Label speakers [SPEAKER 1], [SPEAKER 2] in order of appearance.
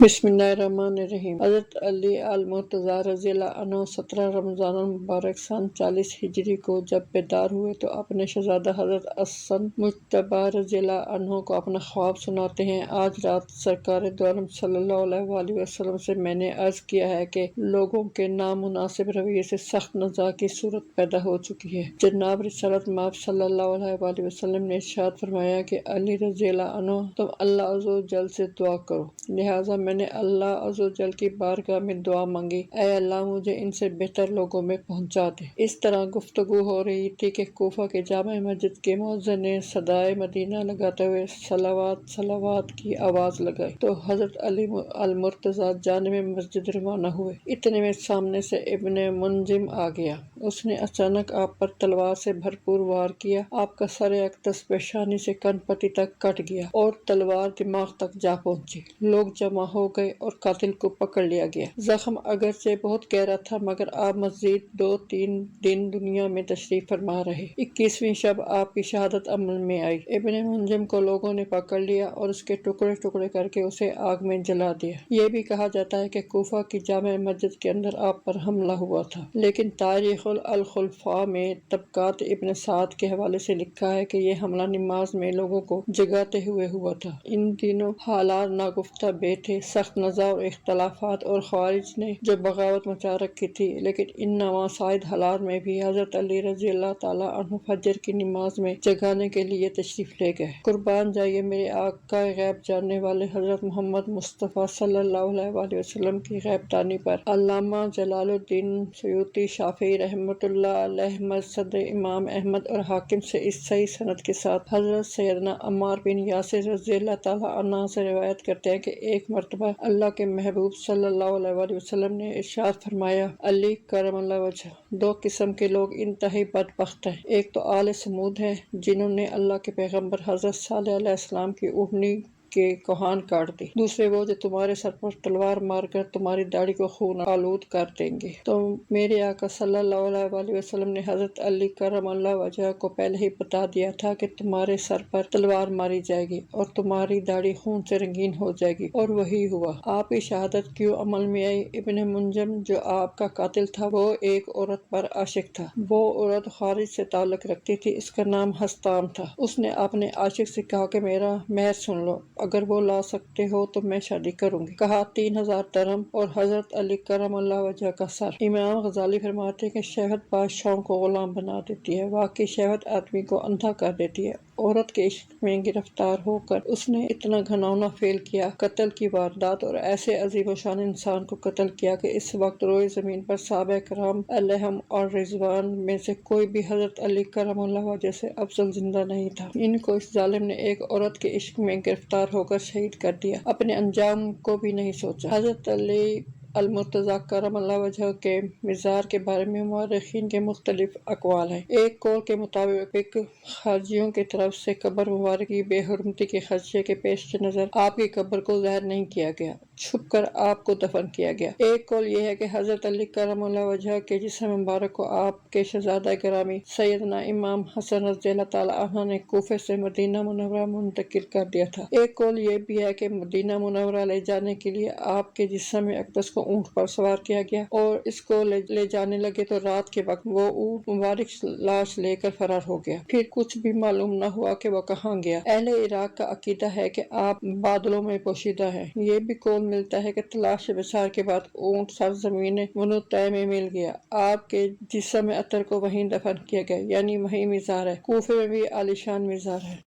[SPEAKER 1] बिस्मिल्लाहिर्रहमानिर्रहीम। हज़रत अली अल-मुर्तज़ा रज़ी अल्लाह अन्हु 17 रमज़ान मुबारक सन 40 हिजरी को जब बेदार हुए तो अपने शहज़ादा हज़रत हसन मुज्तबा रज़ी अल्लाह अन्हु को अपना ख्वाब सुनाते हैं। आज रात सरकार दो आलम सल्लल्लाहु अलैहि वसल्लम से मैंने अर्ज़ किया है कि लोगों के नामुनासिब रवैये से सख्त नज़ा की सूरत पैदा हो चुकी है। जनाब रिसालत माब सल्लल्लाहु अलैहि वसल्लम ने इरशाद फरमाया कि अली रज़ी अल्लाह अन्हु तुम अल्लाह अज़्ज़ व जल से दुआ करो। लिहाजा मैंने अल्लाह अज़्ज़ व जल की बारगाह में दुआ मांगी, ऐ अल्लाह मुझे इनसे बेहतर लोगों में पहुंचा दे। इस तरह गुफ्तगू हो रही थी कि कूफा के जामा मस्जिद के मुअज्जिन ने सदाए मदीना लगाते हुए सलावात सलावात की आवाज लगाई तो हजरत अली अल मुर्तज़ा जानिब मस्जिद रवाना हुए। इतने में सामने से इब्ने मुंजिम आ गया। उसने अचानक आप पर तलवार से भरपूर वार किया। आपका सर अक़दस पेशानी से कनपट्टी तक कट गया और तलवार दिमाग तक जा पहुंची। लोग जमा हो गए और कातिल को पकड़ लिया गया। जख्म अगरचे बहुत गहरा था मगर आप मजीद 2-3 दिन दुनिया में तशरीफ फरमा रहे। 21वीं शब आपकी शहादत अमल में आई। इब्ने मुंजिम को लोगों ने पकड़ लिया और उसके टुकड़े टुकड़े करके उसे आग में जला दिया। ये भी कहा जाता है कि कूफा की जामा मस्जिद के अंदर आप पर हमला हुआ था, लेकिन तारीखुल अल खुलफा में तबकात इब्ने साद के हवाले से लिखा है कि यह हमला नमाज में लोगों को जगाते हुए हुआ था। इन दिनों हालात नागुफ्ता बे थे, सख्त नज़ा और इख्तलाफात और ख्वारिज ने जो बगावत मचा रखी थी, लेकिन इन नवासाइद हालात में भी हजरत अली रज़ी अल्लाह ताला अन्हु फजर की नमाज में जगाने के लिए तशरीफ ले गए। कुर्बान जाइए मेरे आका गैब जानने वाले हजरत मोहम्मद मुस्तफ़ा सल्लल्लाहु अलैहि वसल्लम की गैबदानी पर। अल्लामा जलालुद्दीन सयूती शाफी रहमतुल्लाह अलैह मसद इमाम अहमद और हाकिम से इस सही सनद के साथ हजरत सैयदना अम्मार बिन यासिर रज़ी अल्लाह ताला अन्हा से रिवायत करते हैं कि एक मर्तबा अल्लाह के महबूब सल्लल्लाहु अलैहि वसल्लम ने इरशाद फरमाया, अली करमल्लाहु वजह, दो किस्म के लोग इंतहाई बदबख्त हैं। एक तो आले समूद है जिन्होंने अल्लाह के पैगंबर हजरत सालेह अलैहिस्सलाम की ऊँटनी के कोहान काट दी। दूसरे वो जो तुम्हारे सर पर तलवार मारकर तुम्हारी दाढ़ी को खून आलूद कर देंगे। तो मेरे आका सल्लल्लाहु अलैहि वसल्लम ने हजरत अली करमल्लाहु वजह को पहले ही बता दिया था कि तुम्हारे सर पर तलवार मारी जाएगी और तुम्हारी दाढ़ी खून से रंगीन हो जाएगी, और वही हुआ। आपकी शहादत क्यों अमल में आई? इब्ने मुंजिम जो आपका कातिल था वो एक औरत पर आशिक था। वो औरत खारिज से ताल्लुक रखती थी, इसका नाम हस्ताम था। उसने अपने आशिक से कहा कि मेरा महर सुन लो, अगर वो ला सकते हो तो मैं शादी करूंगी। कहा 3000 दरहम और हजरत अली करमल्लाहु वजह का सर। इमाम गजाली फरमाते हैं कि शहवत बादशाहों को गुलाम बना देती है। वाकई शहवत आदमी को अंधा कर देती है। औरत के इश्क में गिरफ्तार होकर उसने इतना घिनौना फेल किया, कत्ल की वारदात, और ऐसे अजीब शान इंसान को कत्ल किया कि इस वक्त रोए जमीन पर सहाबा कराम अलैहिम और रिजवान में से कोई भी हजरत अली करमल्लाहु वजह से अफजल जिंदा नहीं था। इनको इस जालिम ने एक औरत के इश्क में गिरफ्तार होकर शहीद कर दिया, अपने अंजाम को भी नहीं सोचा। हजरत अली अल मुर्तज़ा करमल्लाहु वजह के मिज़ार के बारे में मुअर्रिखीन के मुख्तलिफ अक़वाल हैं। एक कौल के मुताबिक खारजियों की तरफ से कब्र मुबारक की बेहुरमती के खदशे के पेश नज़र आपकी कब्र को ज़ाहिर नहीं किया गया, छुप कर आपको दफन किया गया। एक कौल यह है कि हजरत अली करमल्लाहु वजह के जिस्म मुबारक को आपके शहज़ादा गिरामी सैयदना इमाम हसन रज़ी अल्लाह ताला अन्हु ने कूफे से मदीना मुनव्वरा मुंतकिल कर दिया था। एक कौल यह भी है कि मदीना मुनव्वरा ले जाने के लिए आपके जिस्म अक़दस को ऊँट पर सवार किया गया और इसको ले जाने लगे तो रात के वक्त वो ऊँट मुबारक लाश लेकर फरार हो गया। फिर कुछ भी मालूम न हुआ कि वो कहाँ गया। अहले इराक का अकीदा है कि आप बादलों में पोशीदा है। ये भी कौल मिलता है कि तलाश बिसार के बाद ऊँट सरजमीन मुनतह में मिल गया। आपके जिस्म अतर को वहीं दफन किया गया, यानी वहीं मिज़ार है। कूफे में भी आलीशान मिज़ार है।